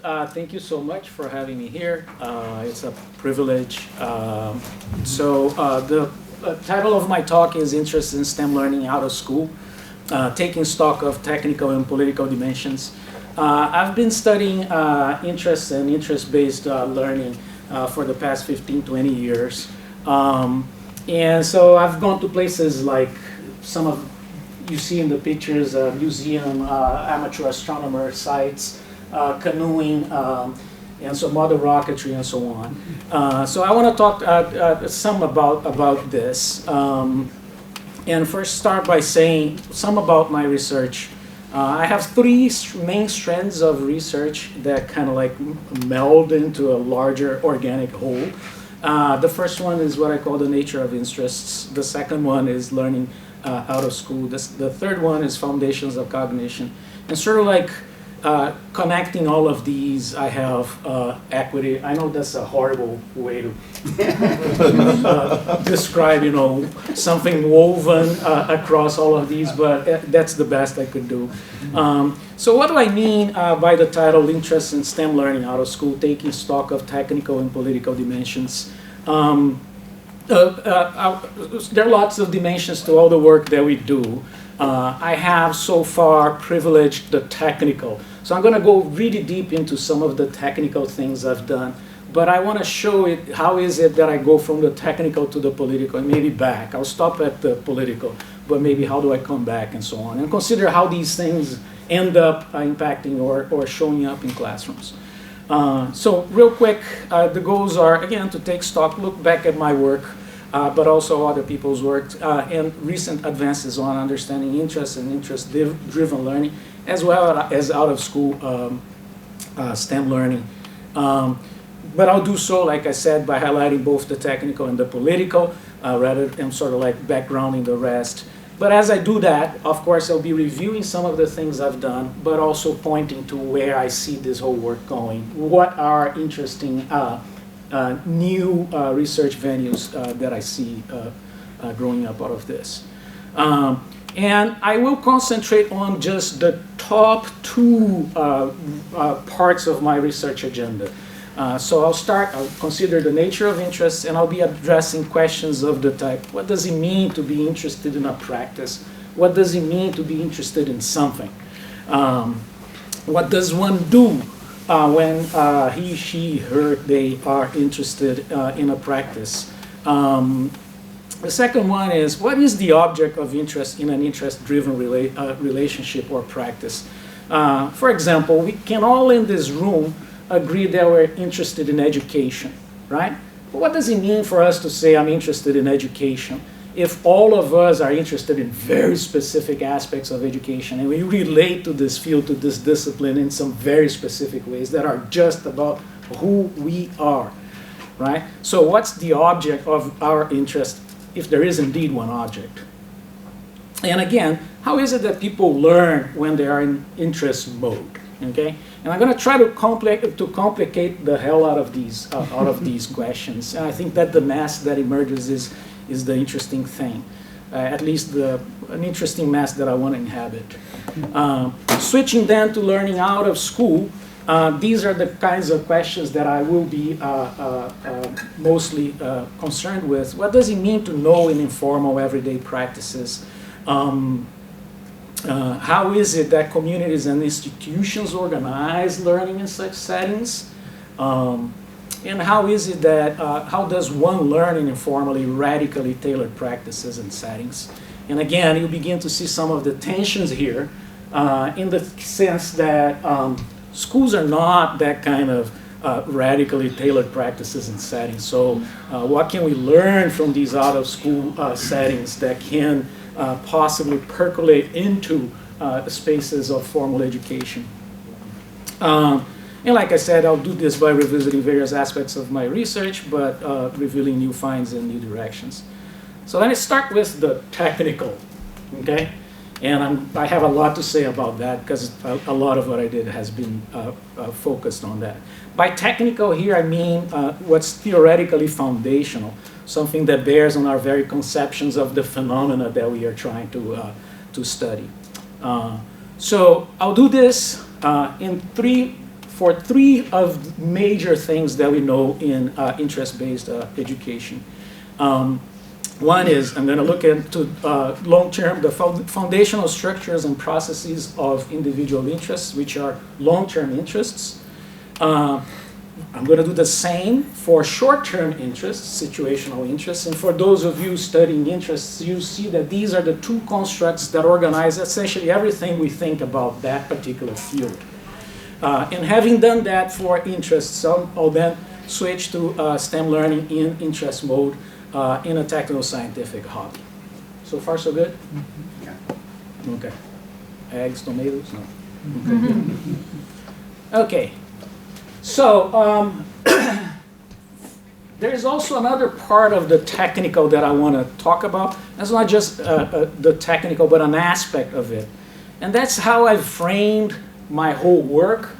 Thank you so much for having me here. It's a privilege. The title of my talk is Interest in STEM Learning Out of School, taking stock of technical and political dimensions. I've been studying interest and interest-based learning for the past 15, 20 years. And so I've gone to places like some of you see in the pictures, museum, amateur astronomer sites, canoeing, and some other rocketry and so on. So I want to talk some about this. And first start by saying some about my research. I have three main strands of research that kind of like meld into a larger organic whole. The first one is what I call the nature of interests. The second one is learning out of school. The third one is foundations of cognition. And sort of like connecting all of these, I have equity. I know that's a horrible way to describe, something woven across all of these, but that's the best I could do. So what do I mean by the title, Interest in STEM Learning Out of School, taking stock of technical and political dimensions? There are lots of dimensions to all the work that we do. I have so far privileged the technical. So I'm going to go really deep into some of the technical things I've done. But I want to show it, how is it that I go from the technical to the political and maybe back. I'll stop at the political, but maybe how do I come back and so on. And consider how these things end up impacting or showing up in classrooms. So real quick, the goals are, again, to take stock, look back at my work, but also other people's work, and recent advances on understanding interest and interest-driven learning, as well as out-of-school STEM learning. But I'll do so, like I said, by highlighting both the technical and the political, rather than sort of like backgrounding the rest. But as I do that, of course, I'll be reviewing some of the things I've done, but also pointing to where I see this whole work going. What are interesting new research venues that I see growing up out of this. And I will concentrate on just the top two parts of my research agenda. So I'll consider the nature of interest, and I'll be addressing questions of the type, what does it mean to be interested in a practice? What does it mean to be interested in something? What does one do when he, she, her, they are interested in a practice? The second one is, what is the object of interest in an interest-driven relationship or practice? For example, we can all in this room agree that we're interested in education, right? But what does it mean for us to say I'm interested in education if all of us are interested in very specific aspects of education and we relate to this field, to this discipline in some very specific ways that are just about who we are, right? So what's the object of our interest, if there is indeed one object? And again, how is it that people learn when they are in interest mode, okay? And I'm going to try to complicate the hell out of these questions. And I think that the mess that emerges is the interesting thing, at least an interesting mess that I want to inhabit. Switching then to learning out of school, these are the kinds of questions that I will be mostly concerned with. What does it mean to know in informal everyday practices? How is it that communities and institutions organize learning in such settings? And how is it that, how does one learn in informally radically tailored practices and settings? And again, you begin to see some of the tensions here in the sense that schools are not that kind of radically tailored practices and settings. So what can we learn from these out-of-school settings that can possibly percolate into spaces of formal education? And like I said, I'll do this by revisiting various aspects of my research, but revealing new finds and new directions. So let me start with the technical, okay? And I have a lot to say about that because a lot of what I did has been focused on that. By technical here, I mean what's theoretically foundational, something that bears on our very conceptions of the phenomena that we are trying to study. So I'll do this in three for three of the major things that we know in interest-based education. One is, I'm going to look into long-term, the foundational structures and processes of individual interests, which are long-term interests. I'm going to do the same for short-term interests, situational interests. And for those of you studying interests, you see that these are the two constructs that organize essentially everything we think about that particular field. And having done that for interests, I'll then switch to STEM learning in interest mode in a technical scientific hobby. So far, so good? Yeah. Okay. Eggs, tomatoes? No. Okay. So there's also another part of the technical that I want to talk about. That's not just the technical, but an aspect of it. And that's how I've framed my whole work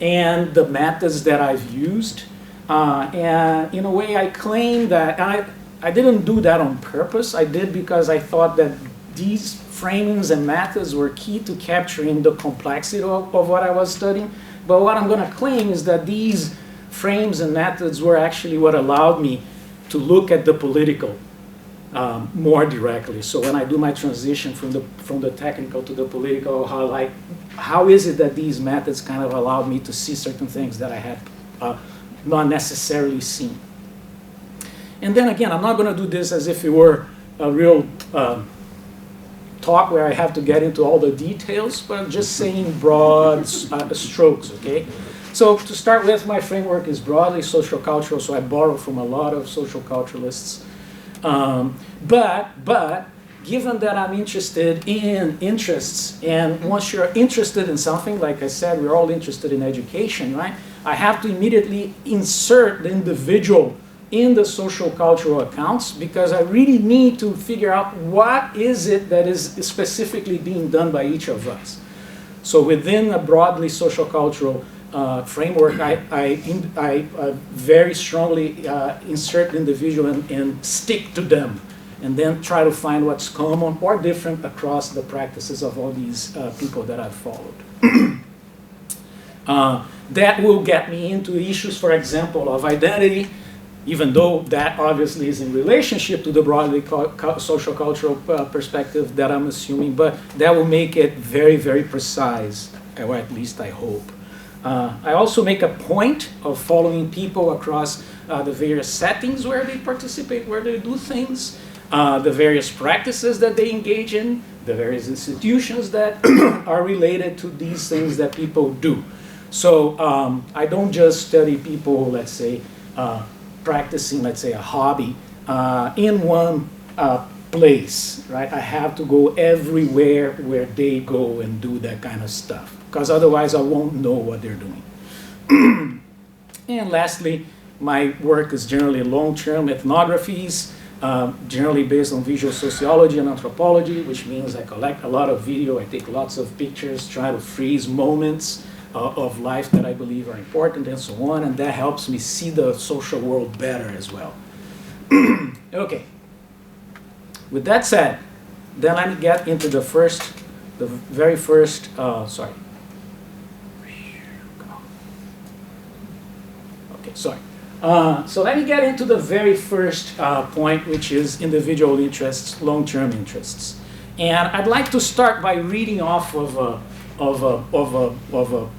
and the methods that I've used. And in a way, I claim that I didn't do that on purpose. I did because I thought that these framings and methods were key to capturing the complexity of what I was studying. But what I'm going to claim is that these frames and methods were actually what allowed me to look at the political more directly. So when I do my transition from the technical to the political, how is it that these methods kind of allowed me to see certain things that I had not necessarily seen. And then again, I'm not going to do this as if it were a real talk where I have to get into all the details, but I'm just saying broad strokes, okay? So to start with, my framework is broadly social cultural, so I borrow from a lot of social culturalists. But given that I'm interested in interests, and once you're interested in something, like I said, we're all interested in education, right? I have to immediately insert the individual in the social cultural accounts because I really need to figure out what is it that is specifically being done by each of us. So within a broadly social cultural framework, I very strongly insert the individual and stick to them, and then try to find what's common or different across the practices of all these people that I've followed. That will get me into issues, for example, of identity, even though that obviously is in relationship to the broadly social cultural perspective that I'm assuming, but that will make it very, very precise, or at least I hope. I also make a point of following people across the various settings where they participate, where they do things, the various practices that they engage in, the various institutions that are related to these things that people do. So I don't just study people, let's say, practicing, let's say, a hobby in one place, right? I have to go everywhere where they go and do that kind of stuff, because otherwise I won't know what they're doing. And lastly, my work is generally long-term ethnographies, generally based on visual sociology and anthropology, which means I collect a lot of video, I take lots of pictures, try to freeze moments of life that I believe are important and so on, and that helps me see the social world better as well. Okay. With that said, then let me get into the very first, sorry. Okay, sorry. So let me get into the very first point, which is individual interests, long-term interests. And I'd like to start by reading off of a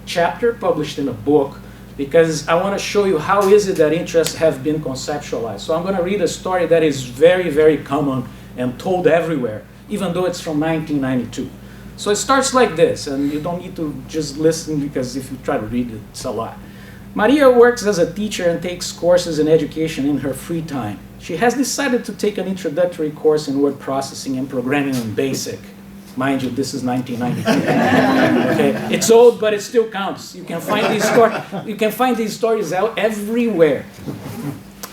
chapter published in a book, because I want to show you how is it that interests have been conceptualized. So I'm going to read a story that is very, very common and told everywhere, even though it's from 1992. So it starts like this, and you don't need to just listen, because if you try to read it, it's a lot. Maria works as a teacher and takes courses in education in her free time. She has decided to take an introductory course in word processing and programming in BASIC. Mind you, this is 1992. Okay, it's old, but it still counts. You can find these stories out everywhere.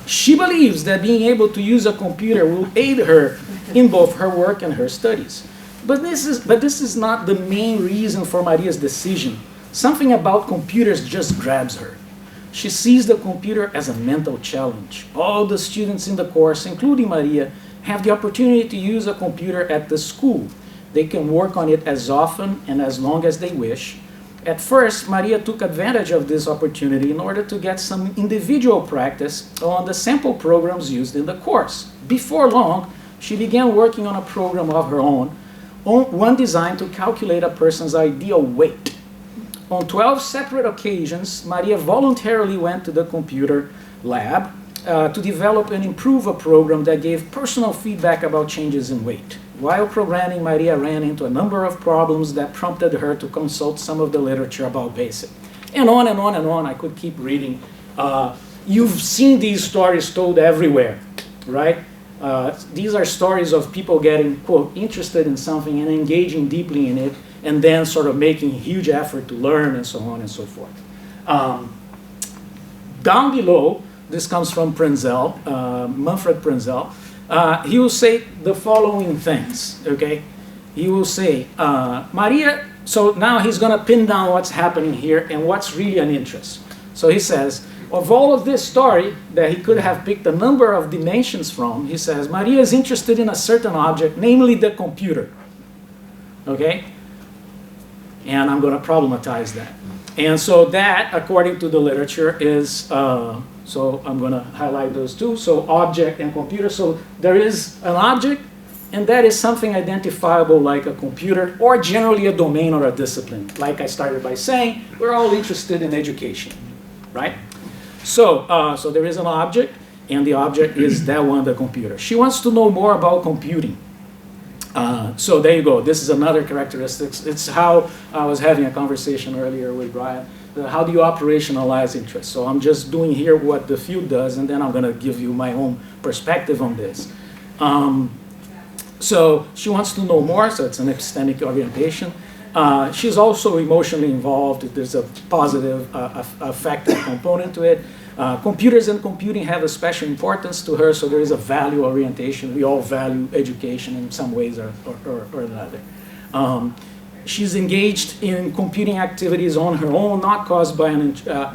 She believes that being able to use a computer will aid her in both her work and her studies. But this is not the main reason for Maria's decision. Something about computers just grabs her. She sees the computer as a mental challenge. All the students in the course, including Maria, have the opportunity to use a computer at the school. They can work on it as often and as long as they wish. At first, Maria took advantage of this opportunity in order to get some individual practice on the sample programs used in the course. Before long, she began working on a program of her own, one designed to calculate a person's ideal weight. On 12 separate occasions, Maria voluntarily went to the computer lab to develop and improve a program that gave personal feedback about changes in weight. While programming, Maria ran into a number of problems that prompted her to consult some of the literature about BASIC. And on and on and on, I could keep reading. You've seen these stories told everywhere, right? These are stories of people getting, quote, interested in something and engaging deeply in it, and then sort of making a huge effort to learn and so on and so forth. Down below, this comes from Prenzel, Manfred Prenzel. He will say the following things, okay? He will say, Maria, so now he's going to pin down what's happening here and what's really an interest. So he says, of all of this story that he could have picked a number of dimensions from, he says, Maria is interested in a certain object, namely the computer, okay? And I'm going to problematize that. And so that, according to the literature, is, so I'm going to highlight those two. So object and computer. So there is an object, and that is something identifiable like a computer, or generally a domain or a discipline. Like I started by saying, we're all interested in education, right? So, so there is an object, and the object is that one, the computer. She wants to know more about computing. So there you go. This is another characteristic. It's how I was having a conversation earlier with Brian. How do you operationalize interest? So I'm just doing here what the field does, and then I'm going to give you my own perspective on this. So she wants to know more, so it's an epistemic orientation. She's also emotionally involved. There's a positive affective component to it. Computers and computing have a special importance to her, so there is a value orientation. We all value education in some ways or another. She's engaged in computing activities on her own, not caused by,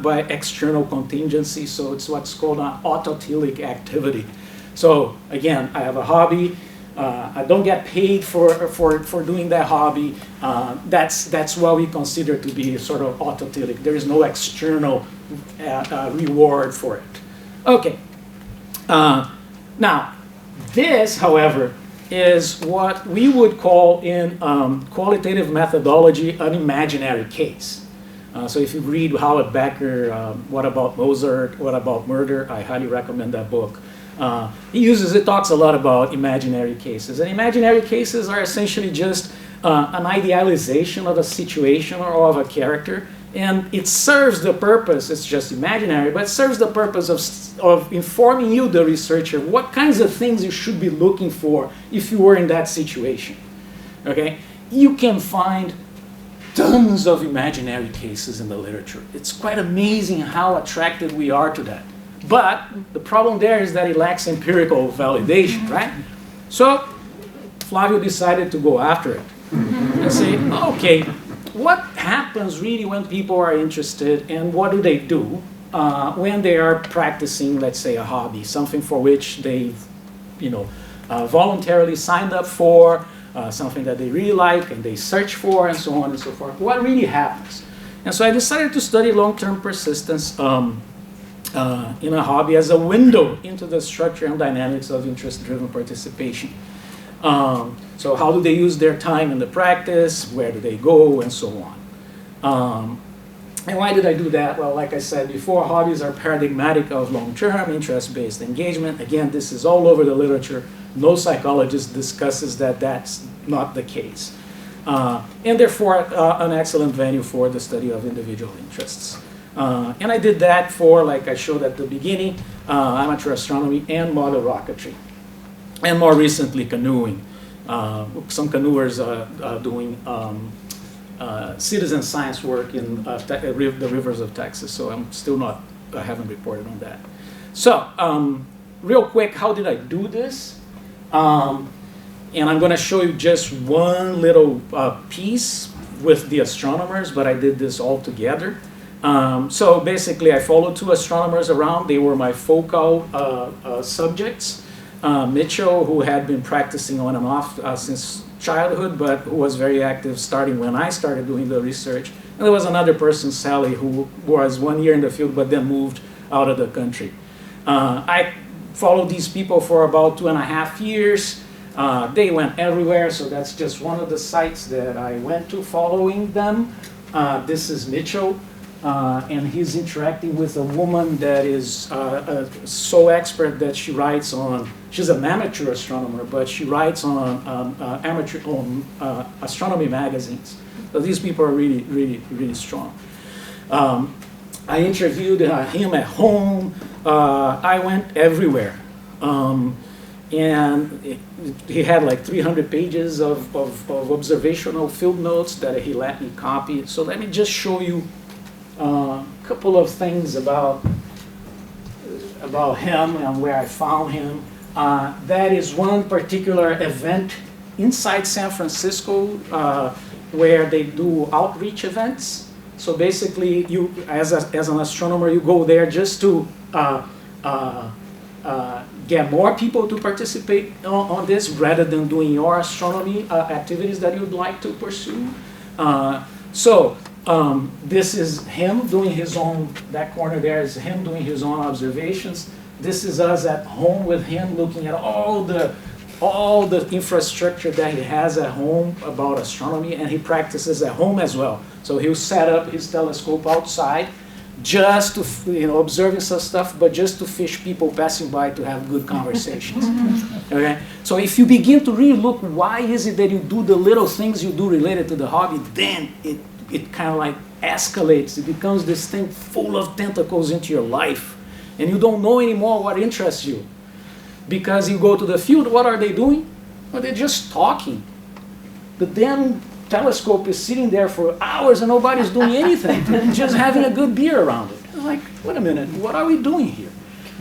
by external contingency, so it's what's called an autotelic activity. So again, I have a hobby. I don't get paid for doing that hobby. That's what we consider to be sort of autotelic. There is no external reward for it. Okay. Now, this, however, is what we would call in qualitative methodology an imaginary case. So if you read Howard Becker, What About Mozart, What About Murder, I highly recommend that book. It talks a lot about imaginary cases. And imaginary cases are essentially just an idealization of a situation or of a character. And it serves the purpose, it's just imaginary, but it serves the purpose of informing you, the researcher, what kinds of things you should be looking for if you were in that situation. Okay? You can find tons of imaginary cases in the literature. It's quite amazing how attracted we are to that. But the problem there is that it lacks empirical validation, right? So Flavio decided to go after it and say, okay, what happens really when people are interested, and what do they do when they are practicing, let's say, a hobby, something for which they've, voluntarily signed up for, something that they really like and they search for, and so on and so forth. What really happens? And so I decided to study long-term persistence in a hobby as a window into the structure and dynamics of interest-driven participation. So how do they use their time in the practice? Where do they go? And so on. And why did I do that? Well, like I said before, hobbies are paradigmatic of long-term, interest-based engagement. Again, this is all over the literature. No psychologist discusses that that's not the case. And therefore, an excellent venue for the study of individual interests. And I did that for, like I showed at the beginning, amateur astronomy and model rocketry. And more recently, canoeing. Some canoers doing citizen science work in the rivers of Texas. So I haven't reported on that. So, real quick, how did I do this? And I'm going to show you just one little piece with the astronomers, but I did this all together. So basically, I followed two astronomers around. They were my focal subjects. Mitchell, who had been practicing on and off since childhood, but who was very active starting when I started doing the research, And there was another person, Sally, who was 1 year in the field but then moved out of the country. I followed these people for about 2.5 years. They went everywhere, so that's just one of the sites that I went to following them. This is Mitchell, and he's interacting with a woman that is so expert that she writes on, she's an amateur astronomer, but she writes on astronomy magazines. So these people are really, really, really strong. I interviewed him at home. I went everywhere. And he had like 300 pages of observational field notes that he let me copy. So let me just show you a couple of things about him and where I found him. That is one particular event inside San Francisco where they do outreach events. So basically, you, as an astronomer, you go there just to get more people to participate on this rather than doing your astronomy activities that you'd like to pursue. This is him doing his own, that corner there is him doing his own observations. This is us at home with him looking at all the infrastructure that he has at home about astronomy, and he practices at home as well. So he'll set up his telescope outside just to, observing some stuff, but just to fish people passing by to have good conversations. Okay? So if you begin to really look, why is it that you do the little things you do related to the hobby, then it kind of like escalates. It becomes this thing full of tentacles into your life, and you don't know anymore what interests you. Because you go to the field, what are they doing? Well, they're just talking. The damn telescope is sitting there for hours and nobody's doing anything, just having a good beer around it. It's like, wait a minute, what are we doing here?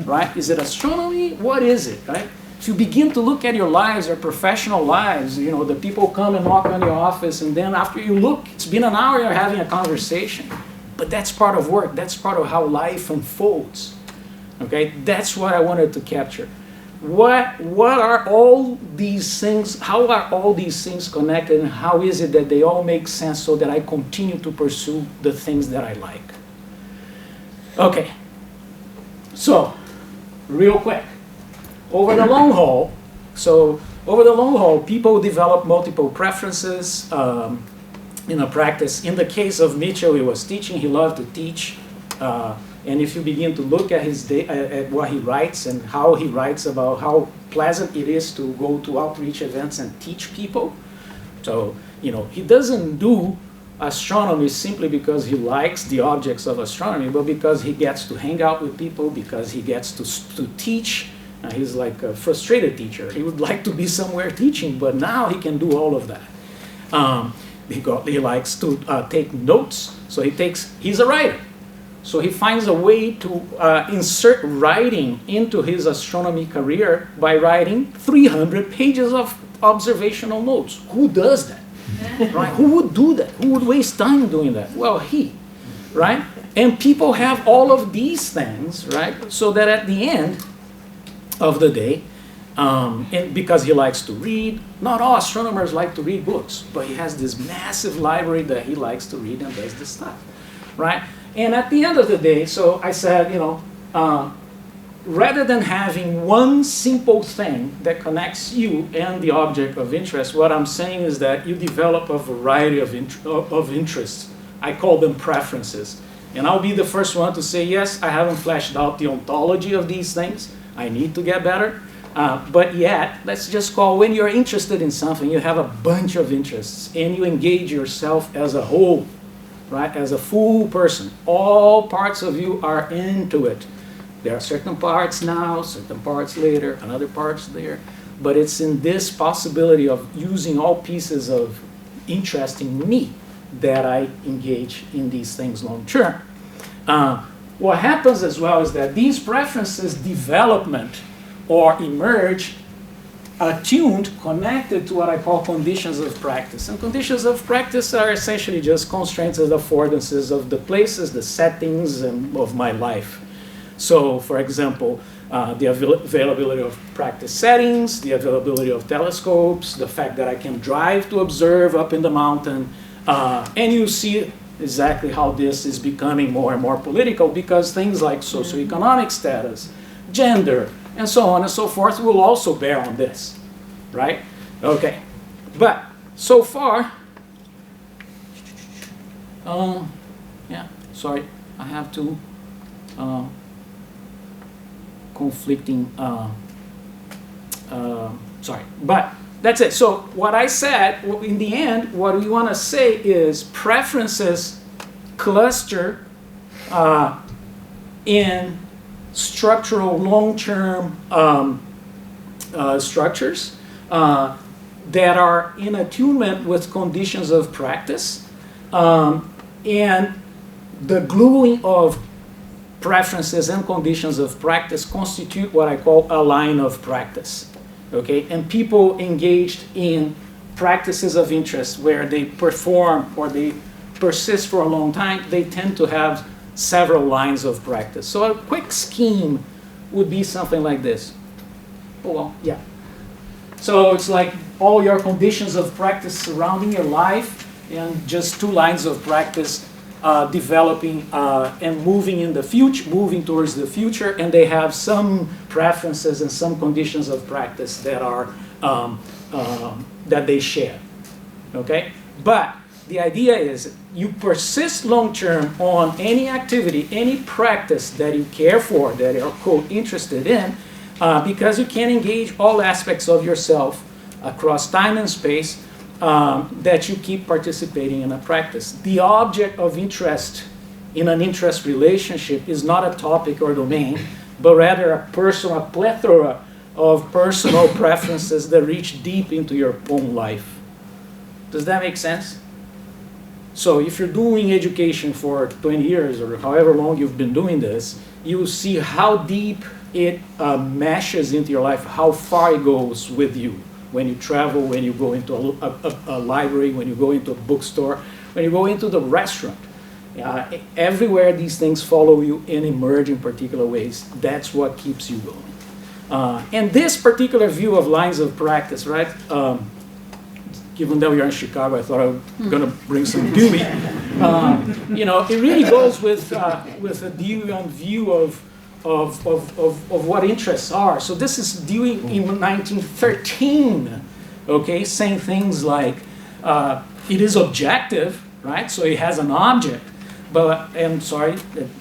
Right? Is it astronomy? What is it? Right? If you begin to look at your lives, your professional lives, the people come and knock on your office, and then after you look, it's been an hour, you're having a conversation. But that's part of work. That's part of how life unfolds. Okay? That's what I wanted to capture. What are all these things, how are all these things connected, and how is it that they all make sense so that I continue to pursue the things that I like? Okay, so real quick, over the long haul, people develop multiple preferences in a practice. In the case of Mitchell, he was teaching, he loved to teach. And if you begin to look at at what he writes and how he writes about how pleasant it is to go to outreach events and teach people. So, he doesn't do astronomy simply because he likes the objects of astronomy, but because he gets to hang out with people, because he gets to teach. He's like a frustrated teacher. He would like to be somewhere teaching, but now he can do all of that. He likes to take notes, so he's a writer. So he finds a way to insert writing into his astronomy career by writing 300 pages of observational notes. Who does that? Right? Who would do that? Who would waste time doing that? Well, he, right? And people have all of these things, right? So that at the end of the day, and because he likes to read, not all astronomers like to read books, but he has this massive library that he likes to read and does this stuff, right? And at the end of the day, so I said, rather than having one simple thing that connects you and the object of interest, what I'm saying is that you develop a variety of interests. I call them preferences. And I'll be the first one to say, yes, I haven't fleshed out the ontology of these things. I need to get better. But yet, let's just call, when you're interested in something, you have a bunch of interests, and you engage yourself as a whole. Right, as a full person, all parts of you are into it. There are certain parts now, certain parts later, and other parts there. But it's in this possibility of using all pieces of interest in me that I engage in these things long term. What happens as well is that these preferences development or emerge attuned, connected to what I call conditions of practice. And conditions of practice are essentially just constraints and affordances of the places, the settings of my life. So, for example, the availability of practice settings, the availability of telescopes, the fact that I can drive to observe up in the mountain, and you see exactly how this is becoming more and more political, because things like socioeconomic status, gender, and so on and so forth will also bear on this, right? Okay, but so far, yeah, sorry, I have two conflicting, sorry, but that's it. So what I said, in the end, what we want to say is preferences cluster in structural long-term structures that are in attunement with conditions of practice, and the gluing of preferences and conditions of practice constitute what I call a line of practice. Okay, and people engaged in practices of interest where they perform or they persist for a long time, they tend to have several lines of practice. So a quick scheme would be something like this. Oh, well, yeah. So it's like all your conditions of practice surrounding your life and just two lines of practice developing and moving in the future, moving towards the future, and they have some preferences and some conditions of practice that are that they share. Okay, but the idea is you persist long term on any activity, any practice that you care for, that you're quote interested in, because you can engage all aspects of yourself across time and space. That you keep participating in a practice. The object of interest in an interest relationship is not a topic or domain, but rather a plethora of personal preferences that reach deep into your own life. Does that make sense? So if you're doing education for 20 years or however long you've been doing this, you will see how deep it meshes into your life, how far it goes with you. When you travel, when you go into a library, when you go into a bookstore, when you go into the restaurant. Everywhere these things follow you and emerge in particular ways. That's what keeps you going. And this particular view of lines of practice, right? Given that we are in Chicago, I thought I was going to bring some Dewey. You know, it really goes with a Deweyan view of what interests are. So this is Dewey in 1913, okay, saying things like, it is objective, right? So it has an object, but, I'm sorry,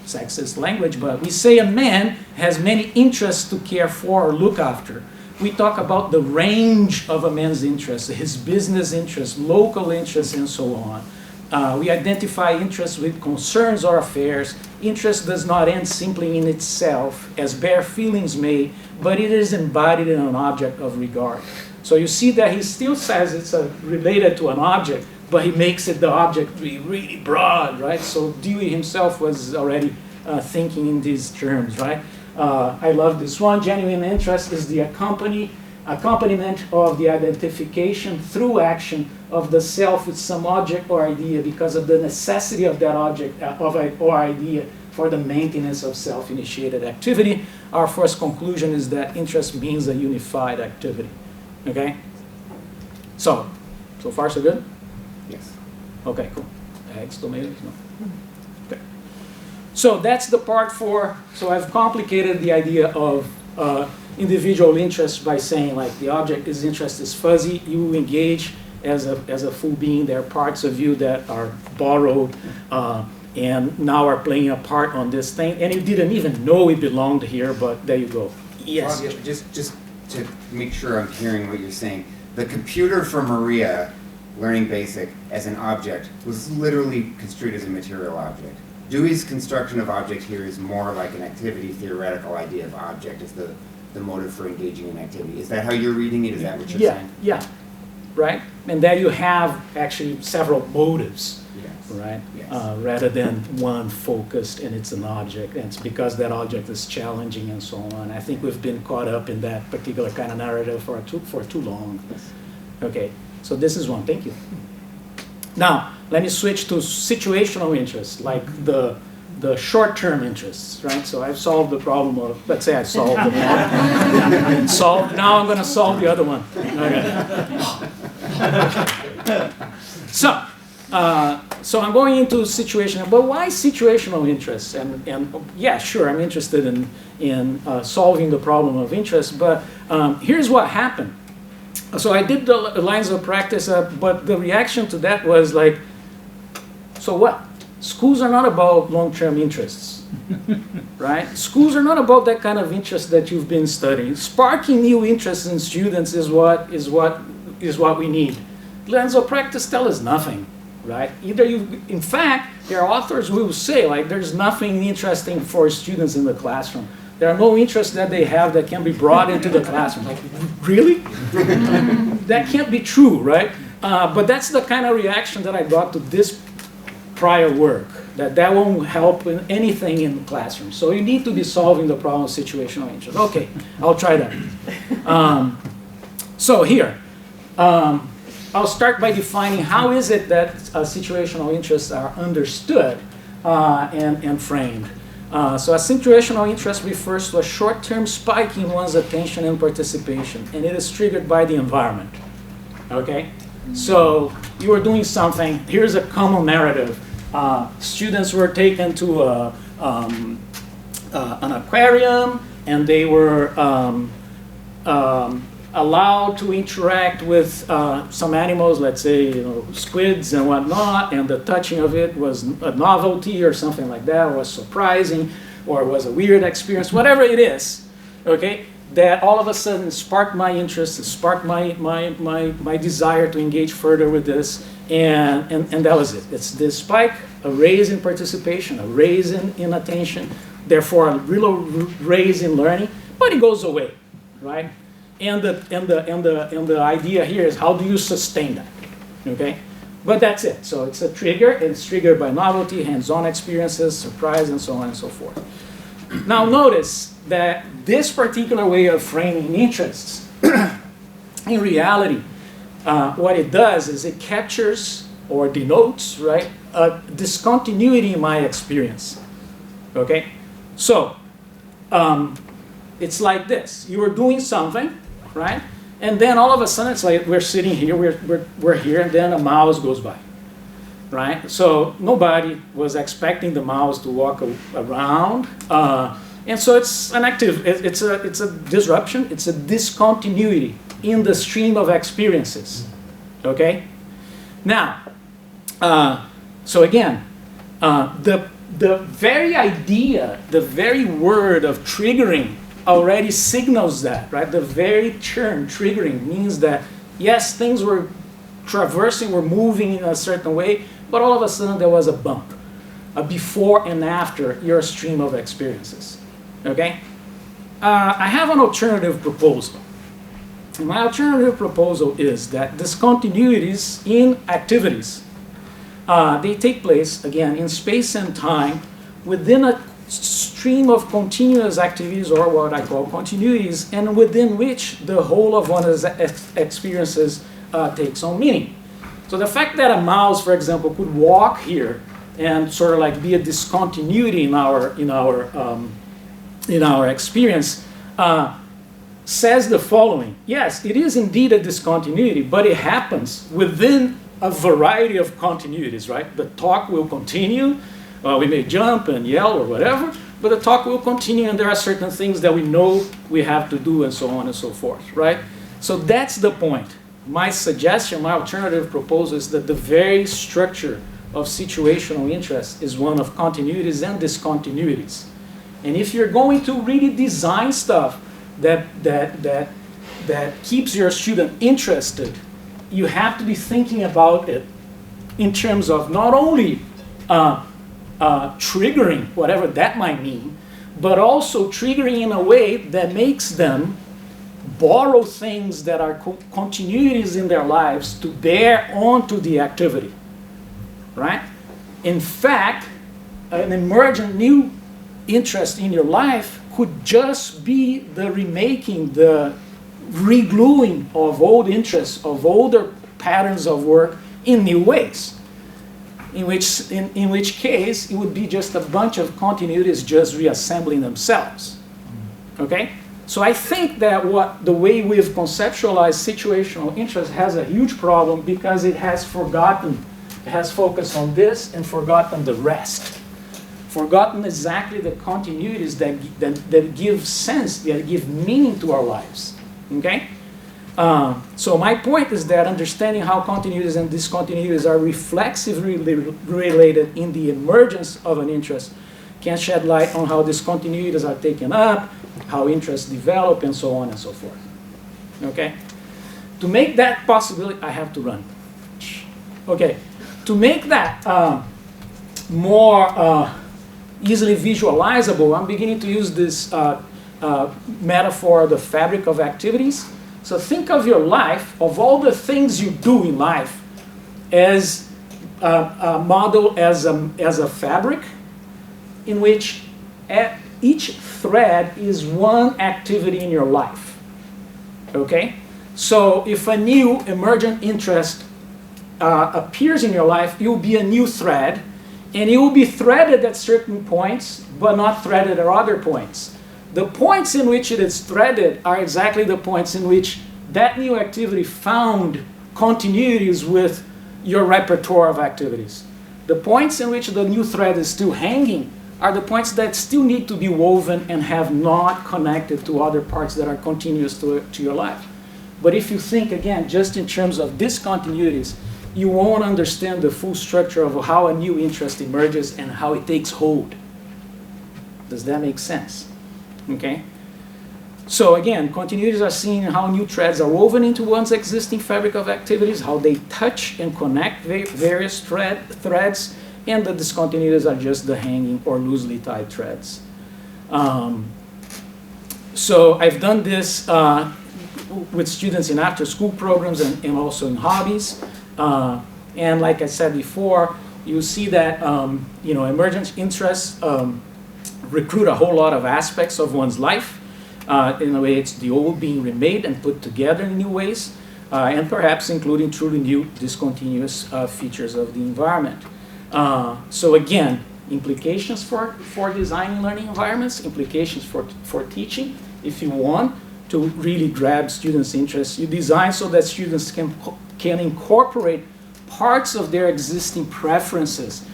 sexist language, but we say a man has many interests to care for or look after. We talk about the range of a man's interests, his business interests, local interests, and so on. We identify interests with concerns or affairs. Interest does not end simply in itself, as bare feelings may, but it is embodied in an object of regard. So you see that he still says it's related to an object, but he makes it the object really broad, right? So Dewey himself was already thinking in these terms, right? I love this one. Genuine interest is the accompaniment of the identification through action of the self with some object or idea because of the necessity of that object or idea for the maintenance of self-initiated activity. Our first conclusion is that interest means a unified activity. Okay? So far so good? Yes. Okay, cool. Eggs, tomatoes? No. Okay. So that's the part for, so I've complicated the idea of individual interest by saying like the object is interest is fuzzy, you engage as a full being, there are parts of you that are borrowed and now are playing a part on this thing, and you didn't even know it belonged here, but there you go. Yes? Flavio, just to make sure I'm hearing what you're saying, the computer for Maria, learning basic as an object, was literally construed as a material object. Dewey's construction of object here is more like an activity theoretical idea of object as the motive for engaging in activity. Is that how you're reading it? Is that what you're saying? Yeah, right? And there you have actually several motives, Yes. right? Yes. Rather than one focused and it's an object, and it's because that object is challenging and so on. I think we've been caught up in that particular kind of narrative for too long. Yes. Okay, so this is one. Thank you. Now, let me switch to situational interests, like the short-term interests, right? So I've solved the problem of, let's say I solved the one. Now I'm going to solve the other one. Okay. So, So I'm going into situational, but why situational interest? And yeah, sure, I'm interested in solving the problem of interest, but here's what happened. So I did the lines of practice, but the reaction to that was like, so what? Schools are not about long-term interests, right? Schools are not about that kind of interest that you've been studying. Sparking new interests in students is what we need. Lines of practice tell us nothing, right? In fact, there are authors who will say, like, there's nothing interesting for students in the classroom. There are no interests that they have that can be brought into the classroom. Like, really? That can't be true, right? But that's the kind of reaction that I got to this prior work, that won't help in anything in the classroom. So you need to be solving the problem of situational interest. Okay, I'll try that. So here, I'll start by defining how is it that situational interests are understood and framed. So a situational interest refers to a short-term spike in one's attention and participation, and it is triggered by the environment. Okay? So you were doing something, here's a common narrative. Students were taken to an aquarium, and they were allowed to interact with some animals, let's say, squids and whatnot, and the touching of it was a novelty or something like that, or was surprising, or was a weird experience, whatever it is, okay, that all of a sudden sparked my interest, sparked my desire to engage further with this, and that was it. It's this spike, a raise in participation, a raise in attention, therefore a real raise in learning, but it goes away, right? And the idea here is, how do you sustain that, okay? But that's it. So it's a trigger, and it's triggered by novelty, hands-on experiences, surprise, and so on and so forth. Now notice that this particular way of framing interests, in reality, what it does is it captures or denotes, right, a discontinuity in my experience, okay? So it's like this. You were doing something, right? And then all of a sudden, it's like we're sitting here, we're here, and then a mouse goes by, right? So nobody was expecting the mouse to walk around, and so it's an it's a disruption, it's a discontinuity in the stream of experiences, okay? Now, so again, the very idea, the very word of triggering already signals that, right? The very term triggering means that, yes, things were traversing, were moving in a certain way, but all of a sudden there was a bump, a before and after your stream of experiences, okay? I have an alternative proposal. And my alternative proposal is that discontinuities in activities, they take place, again, in space and time within a stream of continuous activities, or what I call continuities, and within which the whole of one's experiences takes on meaning. So the fact that a mouse, for example, could walk here and sort of like be a discontinuity in our experience says the following: yes, it is indeed a discontinuity, but it happens within a variety of continuities, right? The talk will continue. We may jump and yell or whatever, but the talk will continue, and there are certain things that we know we have to do, and so on and so forth, right? So that's the point. My suggestion, my alternative proposal is that the very structure of situational interest is one of continuities and discontinuities. And if you're going to really design stuff that keeps your student interested, you have to be thinking about it in terms of not only triggering, whatever that might mean, but also triggering in a way that makes them borrow things that are continuities in their lives to bear onto the activity, right? In fact, an emergent new interest in your life could just be the remaking, the regluing of old interests, of older patterns of work in new ways. In which case, it would be just a bunch of continuities just reassembling themselves, okay? So I think that the way we've conceptualized situational interest has a huge problem because it has forgotten has focused on this and forgotten the rest. Forgotten exactly the continuities that give sense, that give meaning to our lives. Okay? So my point is that understanding how continuities and discontinuities are reflexively related in the emergence of an interest can shed light on how discontinuities are taken up, how interests develop, and so on and so forth. Okay? To make that possibility, I have to run. Okay. To make that more easily visualizable, I'm beginning to use this metaphor of the fabric of activities. So think of your life, of all the things you do in life, as modeled as a fabric in which each thread is one activity in your life. Okay? So if a new emergent interest appears in your life, it will be a new thread, and it will be threaded at certain points, but not threaded at other points. The points in which it is threaded are exactly the points in which that new activity found continuities with your repertoire of activities. The points in which the new thread is still hanging are the points that still need to be woven and have not connected to other parts that are continuous to your life. But if you think, again, just in terms of discontinuities, you won't understand the full structure of how a new interest emerges and how it takes hold. Does that make sense? Okay? So again, continuities are seen in how new threads are woven into one's existing fabric of activities, how they touch and connect various threads, and the discontinuities are just the hanging or loosely tied threads. So I've done this with students in after-school programs and also in hobbies. And like I said before, you see that emergent interests recruit a whole lot of aspects of one's life. In a way, it's the old being remade and put together in new ways, and perhaps including truly new discontinuous features of the environment. So again, implications for designing learning environments, implications for teaching. If you want to really grab students' interest, you design so that students can incorporate parts of their existing preferences,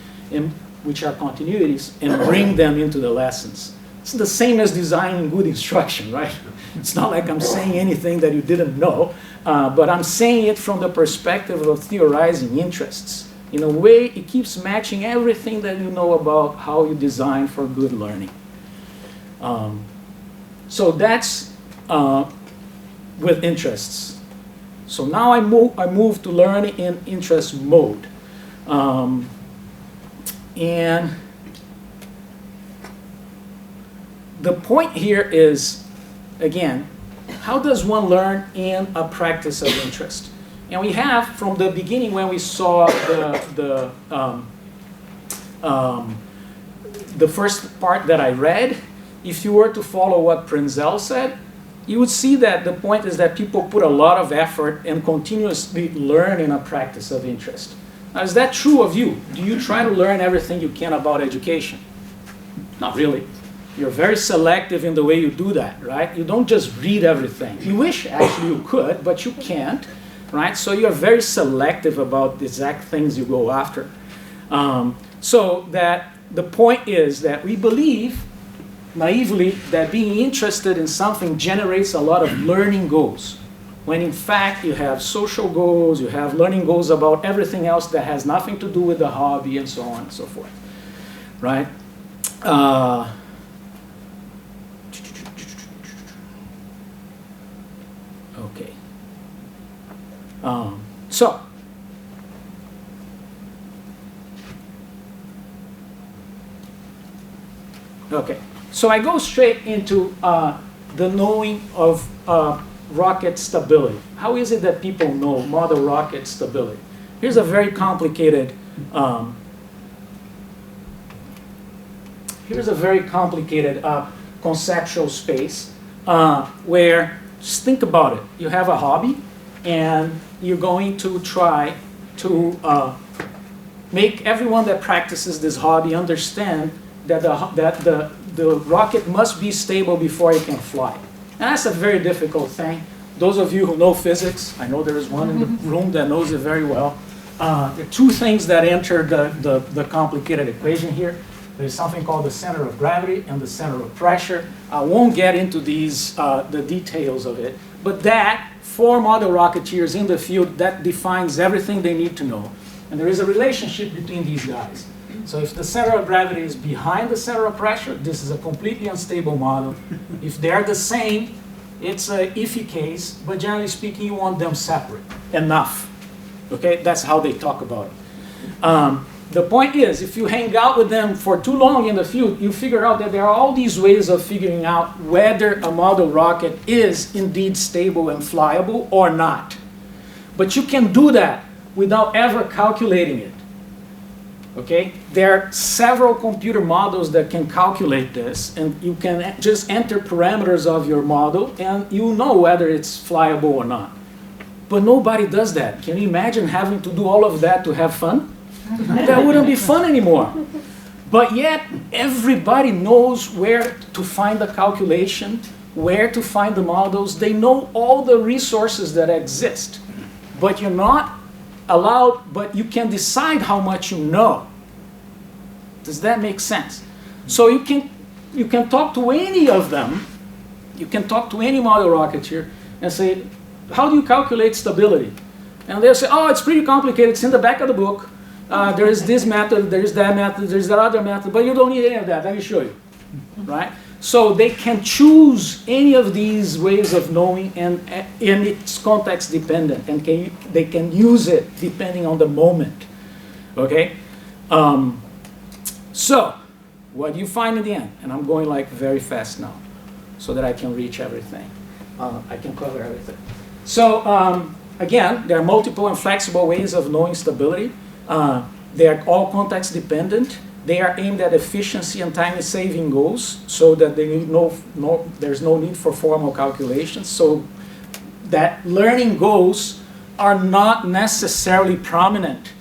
which are continuities, and bring them into the lessons. It's the same as designing good instruction, right? It's not like I'm saying anything that you didn't know, but I'm saying it from the perspective of theorizing interests. In a way, it keeps matching everything that you know about how you design for good learning. So that's with interests. So now I move to learning in interest mode. And the point here is, again, how does one learn in a practice of interest? And we have, from the beginning when we saw the first part that I read, if you were to follow what Prinzel said, you would see that the point is that people put a lot of effort and continuously learn in a practice of interest. Now, is that true of you? Do you try to learn everything you can about education? Not really. You're very selective in the way you do that, right? You don't just read everything. You wish actually you could, but you can't, right? So you're very selective about the exact things you go after. So that the point is that we believe naively that being interested in something generates a lot of learning goals, when in fact you have social goals, you have learning goals about everything else that has nothing to do with the hobby, and so on and so forth, right? Okay. So I go straight into the knowing of rocket stability. How is it that people know model rocket stability? Here's a very complicated conceptual space where, just think about it. You have a hobby, and you're going to try to make everyone that practices this hobby understand that the rocket must be stable before it can fly. And that's a very difficult thing. Those of you who know physics, I know there is one in the room that knows it very well. There are two things that enter the complicated equation here. There's something called the center of gravity and the center of pressure. I won't get into these, the details of it, but that, for model rocketeers in the field, that defines everything they need to know. And there is a relationship between these guys. So if the center of gravity is behind the center of pressure, this is a completely unstable model. If they're the same, it's an iffy case, but generally speaking, you want them separate enough. Okay, that's how they talk about it. The point is, if you hang out with them for too long in the field, you figure out that there are all these ways of figuring out whether a model rocket is indeed stable and flyable or not. But you can do that without ever calculating it. Okay? There are several computer models that can calculate this, and you can just enter parameters of your model, and you know whether it's flyable or not. But nobody does that. Can you imagine having to do all of that to have fun? That wouldn't be fun anymore. But yet, everybody knows where to find the calculation, where to find the models. They know all the resources that exist. But you're not allowed, but you can decide how much you know. Does that make sense? So you can talk to any of them. You can talk to any model rocketeer and say, how do you calculate stability? And they'll say, oh, it's pretty complicated. It's in the back of the book. There is this method, there is that method, there is that other method, but you don't need any of that. Let me show you. Right? So they can choose any of these ways of knowing, and it's context dependent, and they can use it depending on the moment. Okay? So, what do you find in the end? And I'm going like very fast now, so that I can reach everything. I can cover everything. So, again, there are multiple and flexible ways of knowing stability. They are all context dependent. They are aimed at efficiency and time-saving goals, so that they need there's no need for formal calculations. So that learning goals are not necessarily prominent.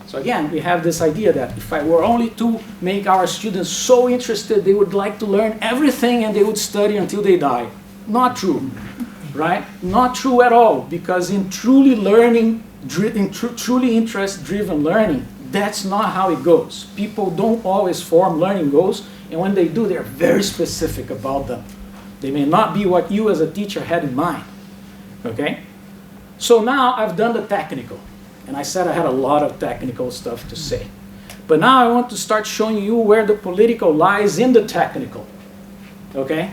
So again, we have this idea that if I were only to make our students so interested, they would like to learn everything and they would study until they die. Not true, right? Not true at all, because in truly interest-driven learning, that's not how it goes. People don't always form learning goals, and when they do, they're very specific about them. They may not be what you as a teacher had in mind, okay? So now I've done the technical, and I said I had a lot of technical stuff to say. But now I want to start showing you where the political lies in the technical, okay?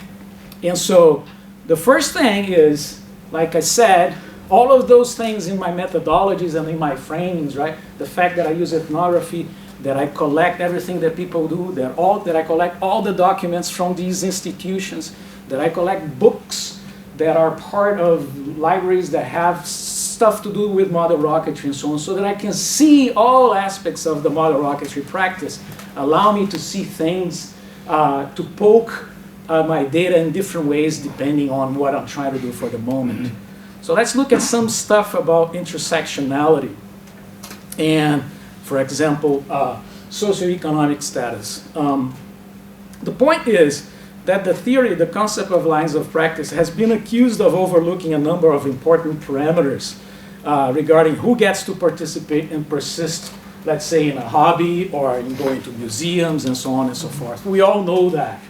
And so the first thing is, like I said, all of those things in my methodologies and in my framings, right? The fact that I use ethnography, that I collect everything that people do, that I collect all the documents from these institutions, that I collect books that are part of libraries that have stuff to do with model rocketry and so on, so that I can see all aspects of the model rocketry practice, allow me to see things, to poke my data in different ways depending on what I'm trying to do for the moment. So let's look at some stuff about intersectionality and, for example, socioeconomic status. The point is that the theory, the concept of lines of practice, has been accused of overlooking a number of important parameters regarding who gets to participate and persist, let's say, in a hobby or in going to museums and so on and so forth. We all know that,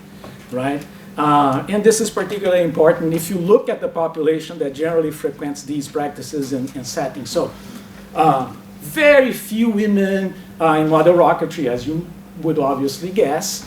right? And this is particularly important if you look at the population that generally frequents these practices and settings. So, very few women in model rocketry, as you would obviously guess.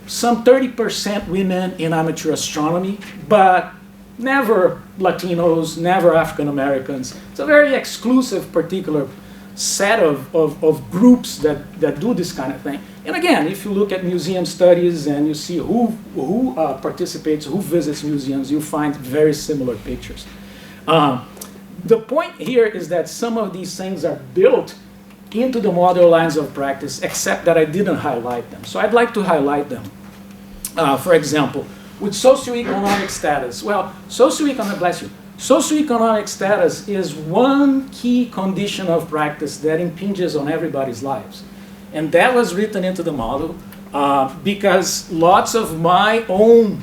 Some 30% women in amateur astronomy, but never Latinos, never African Americans. It's a very exclusive particular set of groups that do this kind of thing. And again, if you look at museum studies and you see who participates, who visits museums, you find very similar pictures. The point here is that some of these things are built into the model lines of practice, except that I didn't highlight them. So I'd like to highlight them. For example, with socioeconomic status. Well, socioeconomic status is one key condition of practice that impinges on everybody's lives. And that was written into the model because lots of my own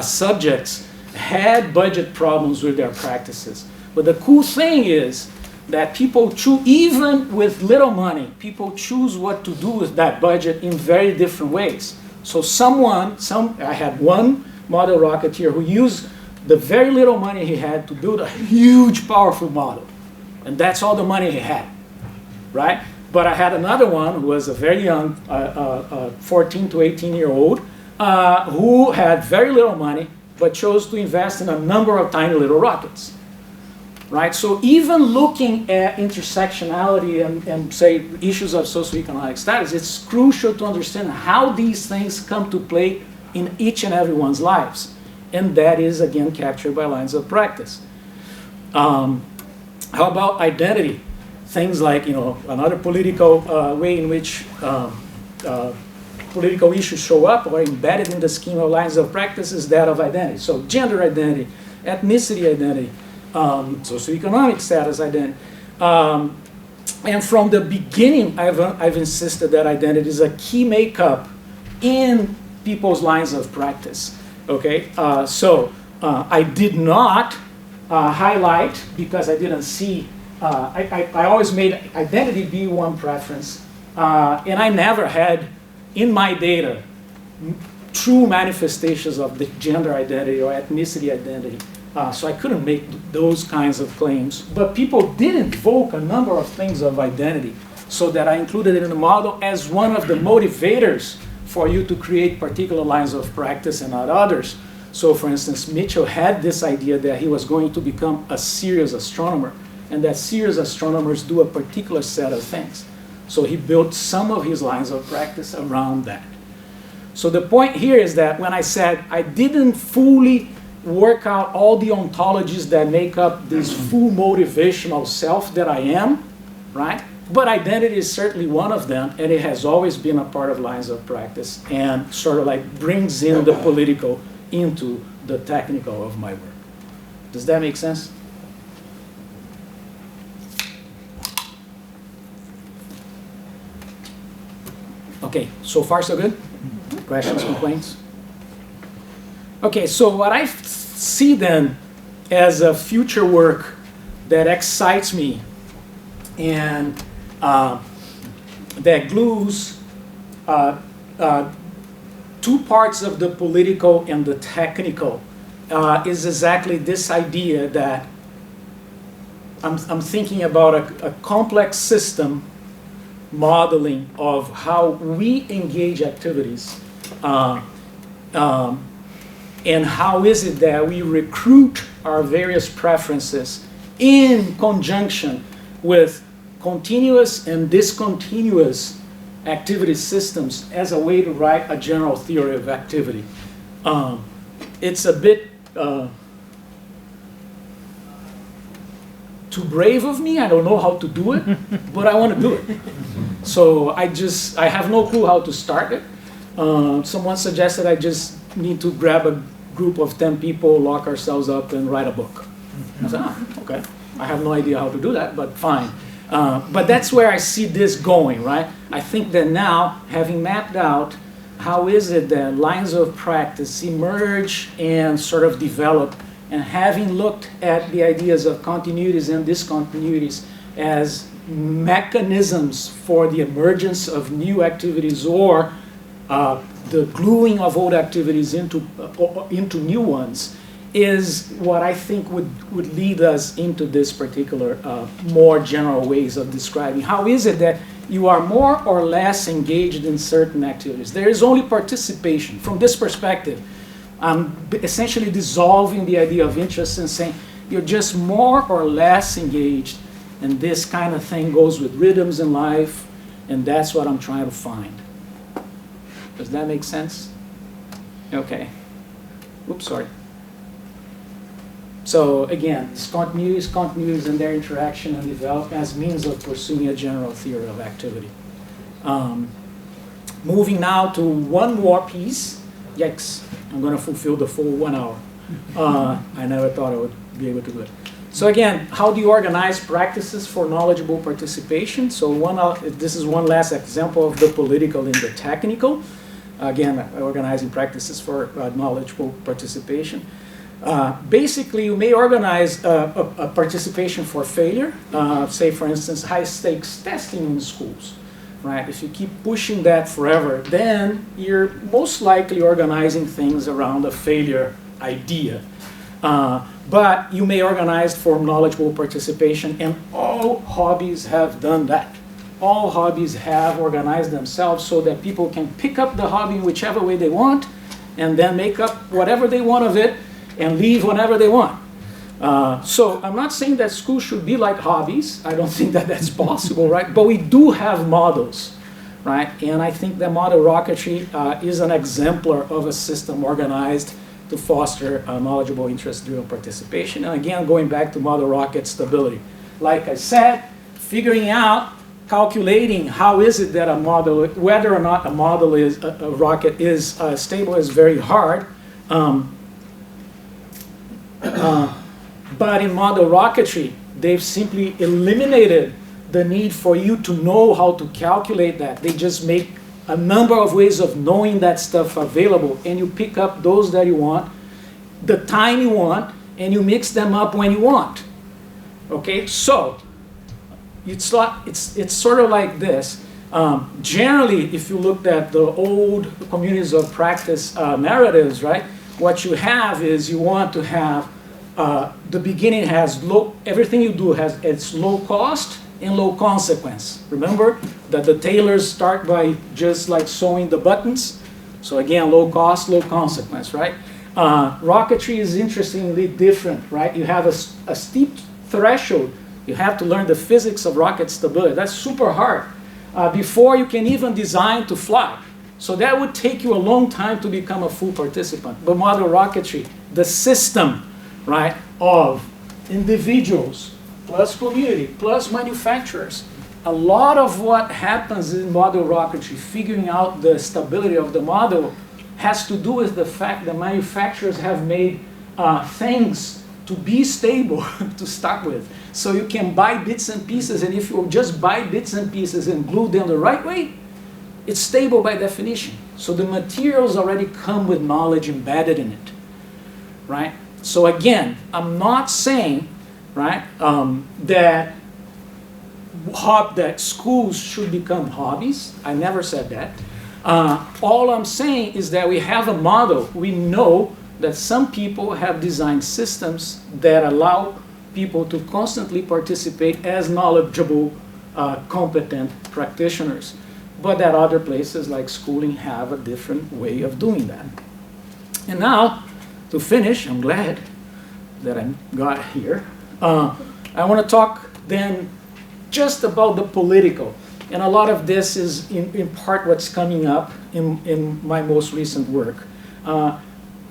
subjects had budget problems with their practices. But the cool thing is that people choose, even with little money, people choose what to do with that budget in very different ways. So I had one model rocketeer who used the very little money he had to build a huge, powerful model. And that's all the money he had, right? But I had another one who was a very young, 14 to 18-year-old, who had very little money, but chose to invest in a number of tiny little rockets, right? So even looking at intersectionality and say, issues of socioeconomic status, it's crucial to understand how these things come to play in each and everyone's lives. And that is, again, captured by lines of practice. How about identity? Things like, another political way in which political issues show up or embedded in the scheme of lines of practice is that of identity. So gender identity, ethnicity identity, socioeconomic status identity. And from the beginning, I've insisted that identity is a key makeup in people's lines of practice. Okay, I did not highlight, because I didn't see, I always made identity be one preference, and I never had in my data true manifestations of the gender identity or ethnicity identity. So I couldn't make those kinds of claims. But people did invoke a number of things of identity, so that I included it in the model as one of the motivators for you to create particular lines of practice and not others. So for instance, Mitchell had this idea that he was going to become a serious astronomer, and that serious astronomers do a particular set of things. So he built some of his lines of practice around that. So the point here is that when I said I didn't fully work out all the ontologies that make up this full motivational self that I am, right? But identity is certainly one of them, and it has always been a part of lines of practice and sort of like brings in the political into the technical of my work. Does that make sense? Okay, so far so good? Questions, complaints? Okay, so what I see then as a future work that excites me and that glues two parts of the political and the technical is exactly this idea that I'm thinking about a complex system modeling of how we engage activities and how is it that we recruit our various preferences in conjunction with continuous and discontinuous activity systems as a way to write a general theory of activity. It's a bit too brave of me. I don't know how to do it, but I want to do it. So I have no clue how to start it. Someone suggested I just need to grab a group of 10 people, lock ourselves up, and write a book. I said, okay. I have no idea how to do that, but fine. But that's where I see this going, right? I think that now, having mapped out how is it that lines of practice emerge and sort of develop, and having looked at the ideas of continuities and discontinuities as mechanisms for the emergence of new activities or the gluing of old activities into new ones, is what I think would lead us into this particular more general ways of describing how is it that you are more or less engaged in certain activities. There is only participation. From this perspective, I'm essentially dissolving the idea of interest and saying you're just more or less engaged, and this kind of thing goes with rhythms in life, and that's what I'm trying to find. Does that make sense? Okay. Oops, sorry. So again, continuities and their interaction and development as means of pursuing a general theory of activity. Moving now to one more piece. Yikes, I'm going to fulfill the full 1 hour. I never thought I would be able to do it. So again, how do you organize practices for knowledgeable participation? So this is one last example of the political and the technical. Again, organizing practices for knowledgeable participation. Basically, you may organize a participation for failure, say for instance, high stakes testing in schools, right? If you keep pushing that forever, then you're most likely organizing things around a failure idea. But you may organize for knowledgeable participation, and all hobbies have done that. All hobbies have organized themselves so that people can pick up the hobby in whichever way they want, and then make up whatever they want of it, and leave whenever they want. So I'm not saying that schools should be like hobbies. I don't think that that's possible, right? But we do have models, right? And I think that model rocketry is an exemplar of a system organized to foster knowledgeable, interest-driven participation. And again, going back to model rocket stability. Like I said, figuring out, calculating how is it that a model, whether or not a model is, a rocket is stable is very hard. But in model rocketry, they've simply eliminated the need for you to know how to calculate that. They just make a number of ways of knowing that stuff available, and you pick up those that you want, the time you want, and you mix them up when you want. Okay, so it's sort of like this. Generally, if you looked at the old communities of practice narratives, right, what you have is you want to have the beginning has low, everything you do has it's low cost and low consequence. Remember that the tailors start by just like sewing the buttons. So again, low cost, low consequence, right? Rocketry is interestingly different, right? You have a steep threshold. You have to learn the physics of rocket stability. That's super hard before you can even design to fly. So that would take you a long time to become a full participant. But model rocketry, the system, right, of individuals, plus community, plus manufacturers, a lot of what happens in model rocketry, figuring out the stability of the model, has to do with the fact that manufacturers have made things to be stable to start with. So you can buy bits and pieces, and if you just buy bits and pieces and glue them the right way, it's stable by definition. So the materials already come with knowledge embedded in it, right? So again, I'm not saying, right, that schools should become hobbies. I never said that. All I'm saying is that we have a model. We know that some people have designed systems that allow people to constantly participate as knowledgeable, competent practitioners, but that other places like schooling have a different way of doing that. And now, to finish, I'm glad that I got here. I want to talk then just about the political. And a lot of this is in part what's coming up in my most recent work.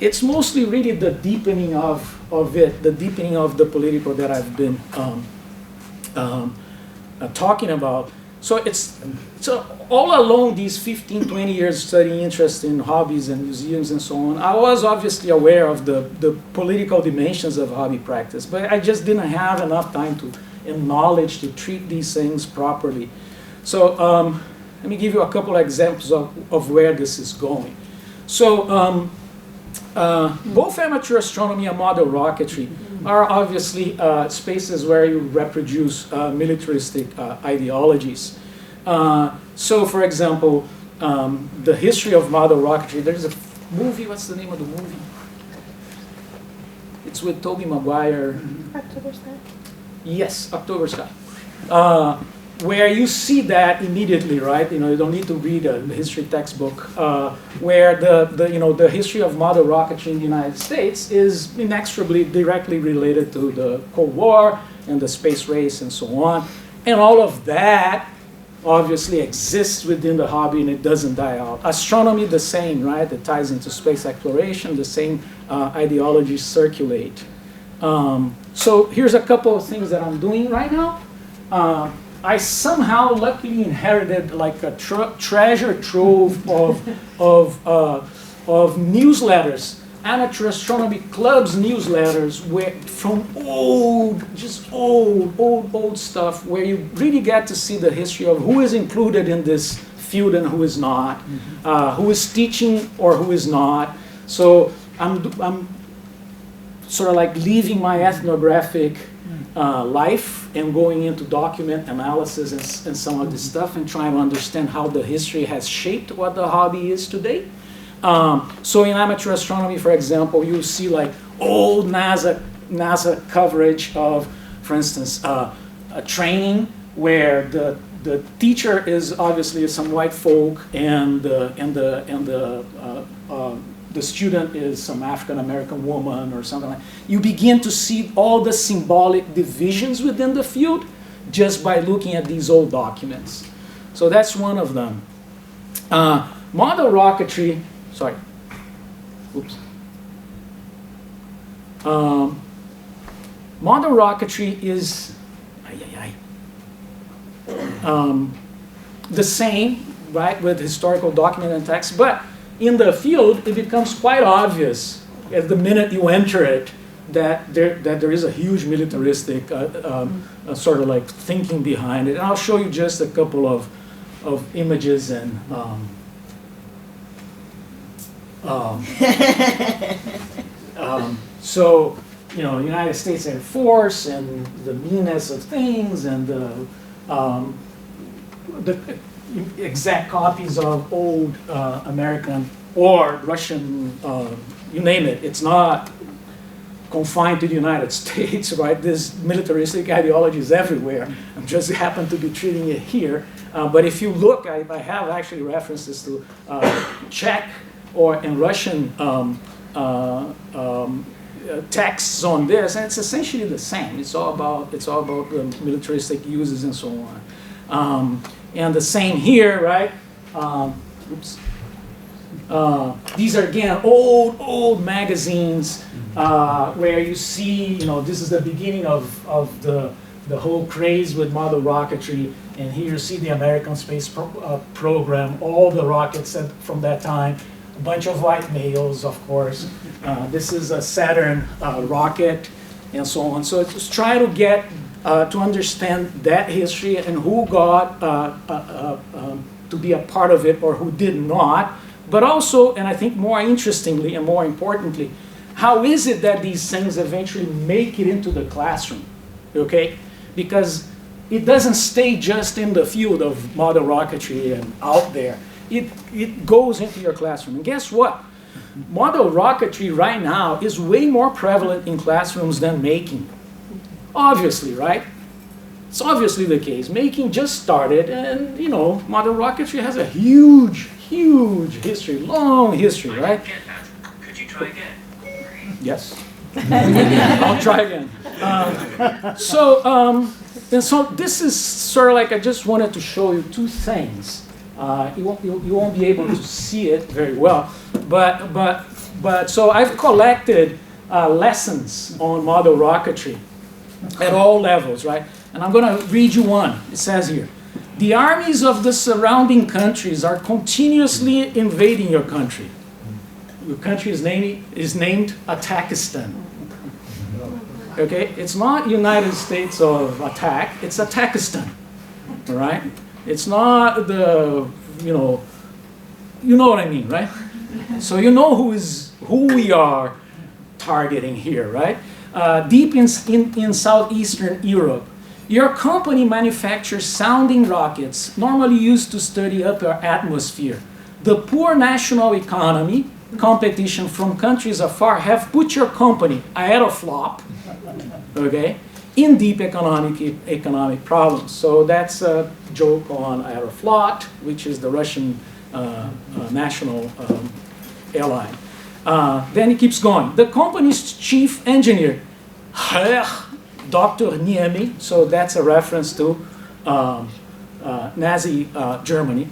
It's mostly really the deepening of it, the deepening of the political that I've been talking about. So all along these 15, 20 years studying interest in hobbies and museums and so on, I was obviously aware of the political dimensions of hobby practice, but I just didn't have enough time and knowledge to treat these things properly. So let me give you a couple of examples of where this is going. So both amateur astronomy and model rocketry are obviously spaces where you reproduce militaristic ideologies. So for example, the history of model rocketry, there's a movie, what's the name of the movie? It's with Tobey Maguire. October Sky? Yes, October Sky. Where you see that immediately, right? You know, you don't need to read a history textbook. Where the history of model rocketry in the United States is inexorably directly related to the Cold War and the space race and so on, and all of that obviously exists within the hobby and it doesn't die out. Astronomy, the same, right? It ties into space exploration. The same ideologies circulate. So here's a couple of things that I'm doing right now. I somehow luckily inherited like a treasure trove of newsletters, amateur astronomy clubs newsletters, from old stuff, where you really get to see the history of who is included in this field and who is not, who is teaching or who is not. So I'm sort of like leaving my ethnographic life and going into document analysis and some of this stuff and trying to understand how the history has shaped what the hobby is today. So in amateur astronomy, for example, you see like old NASA coverage of, for instance, a training where the teacher is obviously some white folk and the student is some African American woman or something like that. You begin to see all the symbolic divisions within the field just by looking at these old documents. So that's one of them. Model rocketry, sorry. Oops. Model rocketry is the same, right, with historical document and text, but in the field, it becomes quite obvious at the minute you enter it that there is a huge militaristic sort of like thinking behind it. And I'll show you just a couple of images and so, you know, United States Air Force and the meanness of things and the exact copies of old American or Russian, you name it. It's not confined to the United States, right? This militaristic ideology is everywhere. I just happen to be treating it here. But if you look, I have actually references to Czech and Russian texts on this, and it's essentially the same. It's all about the militaristic uses and so on. And the same here, right? These are again old magazines where you see, you know, this is the beginning of the whole craze with model rocketry, and here you see the American space program, all the rockets from that time, a bunch of white males, of course. This is a Saturn rocket, and so on. So just try to get to understand that history and who got to be a part of it or who did not, but also, and I think more interestingly and more importantly, how is it that these things eventually make it into the classroom, okay? Because it doesn't stay just in the field of model rocketry and out there. It goes into your classroom. And guess what? Model rocketry right now is way more prevalent in classrooms than making. Obviously, right? It's obviously the case. Making just started, and you know, model rocketry has a huge history, long history, right? Could you try again? Yes. I'll try again. And so this is sort of like, I just wanted to show you two things. You won't be able to see it very well, but so I've collected lessons on model rocketry at all levels, right? And I'm going to read you one. It says here, the armies of the surrounding countries are continuously invading your country. Your country is named Atakistan. Okay, it's not United States of attack, it's Atakistan, all right? It's not the, you know what I mean, right? So you know who we are targeting here, right? Deep in southeastern Europe, your company manufactures sounding rockets normally used to study upper atmosphere. The poor national economy, competition from countries afar have put your company, Aeroflop, okay, in deep economic problems. So that's a joke on Aeroflot, which is the Russian national airline. Then it keeps going. The company's chief engineer, Dr. Niemi, so that's a reference to Nazi Germany,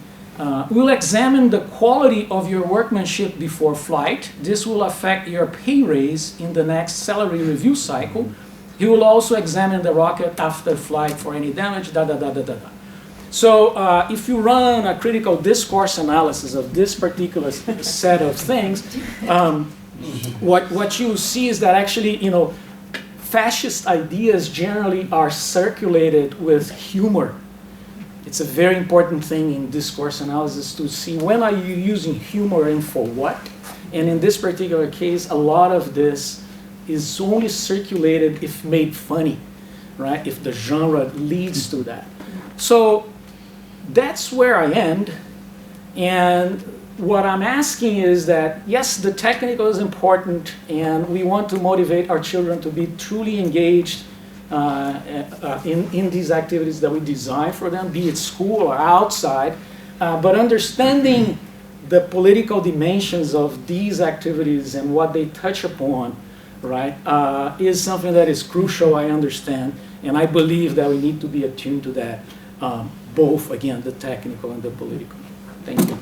will examine the quality of your workmanship before flight. This will affect your pay raise in the next salary review cycle. He will also examine the rocket after flight for any damage, So if you run a critical discourse analysis of this particular set of things, what you see is that actually, you know, fascist ideas generally are circulated with humor. It's a very important thing in discourse analysis to see when are you using humor and for what. And in this particular case, a lot of this is only circulated if made funny, right? If the genre leads to that. So that's where I end. And what I'm asking is that, yes, the technical is important, and we want to motivate our children to be truly engaged in these activities that we design for them, be it school or outside. But understanding the political dimensions of these activities and what they touch upon, right, is something that is crucial, I understand. And I believe that we need to be attuned to that, both, again, the technical and the political. Thank you.